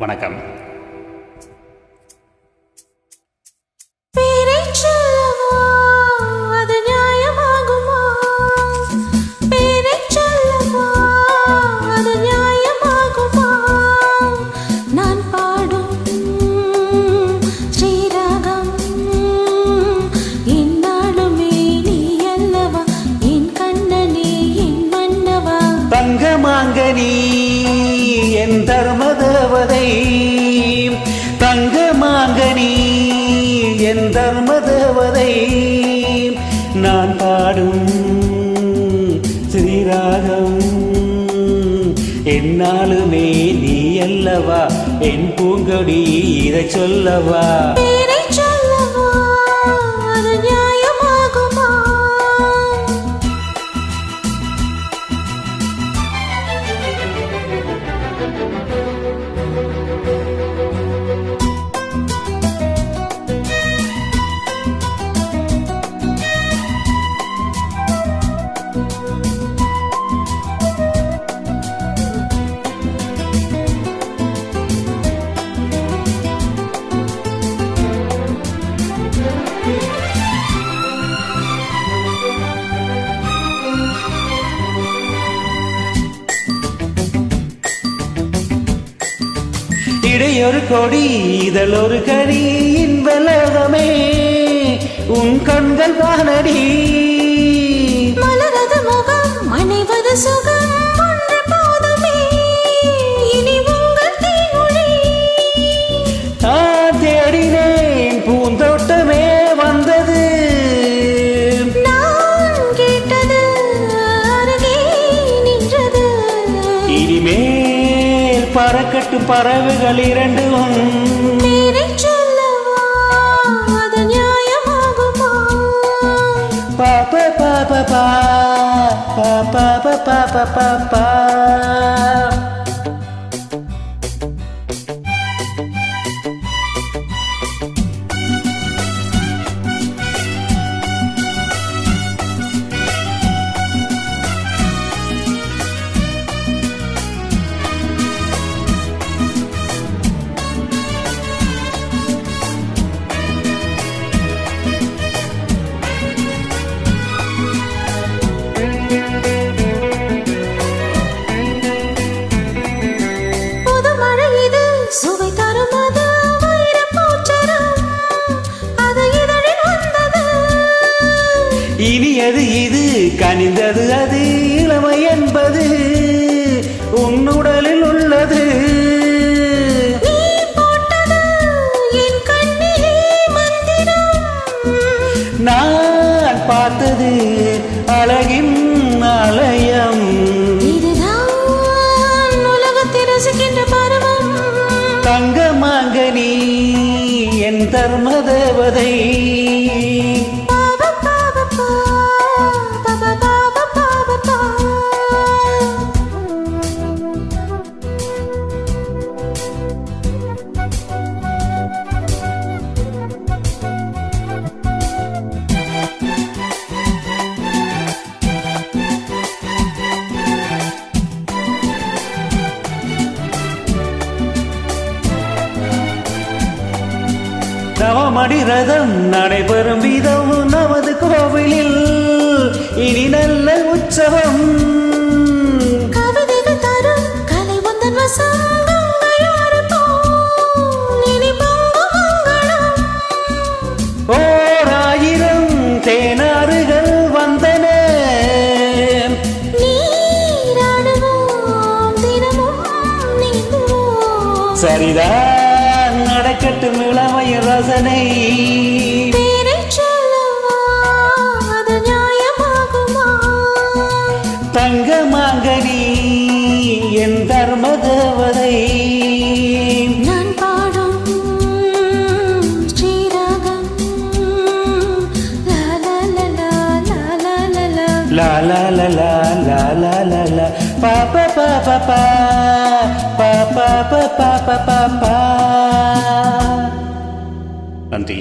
வணக்கம். தங்கமாங்கனி என் தர்மதேவதை, தங்கமாங்கனி என் தர்மதேவதை, நான் பாடும் ஸ்ரீராகம் என்னாலுமே நீ அல்லவா, என் பூங்கொடி இதை சொல்லவா. இடையொரு கொடி இதழ் ஒரு கரியின் வலகமே, உன் கண்கள் வானடி மலரது முகம் அணிவது சுகம் ஒன்று போதுமே, இனி உங்கள் தீமொழி தேடினேன் பூந்தோட்டமே வந்தது, நான் கேட்டது அருகே நின்றது. இனிமேல் பறக்கட்டும் பறவைகள் இரண்டும், பேரை சொல்லவா அது நியாயமாகுமா. பாப்ப பாப்ப பா பாப்ப பாப்ப பாப்பா. சுவை தரும் அது வைரப்பூச்சரம், அது இதழில் வந்தது. இனியது இது கனிந்தது அது இளமை என்பது உன்னுடலில் உள்ளது. நீ போட்டது என் கண்ணிலே மந்திரம், நான் பார்த்தது அழகின் ஆலயம். இதுதான் உலகத்தை ரசிக்கின்ற பருவம். தங்கமாங்கனி என் தர்மதேவதை, நவமணி ரதம் நடைபெறும் விதம் நமது கோவிலில் இனி நல்ல உற்சவம். கவிதைகள் தரும் கலை வந்தன் வசம், கங்கையாறு போல் இனி பொங்கும் மங்களம். ஓர் ஆயிரம் தேனாறுகள் வந்தன, நீராடுவோம் தினமும் நீந்துவோம். சரிதான் நடக்கட்டும் இளமையின் ரசனை. பேரை சொல்லவா அது நியாயமாகுமா. தங்கமாங்கனி என் தர்மதேவதை, நான் பாடும் ஸ்ரீராகம் லா லா லா லா லா லா லா லா லா லா லா லா லா லா லா பா பா பா பா பா பா பா பா பா பா பா. நன்றி.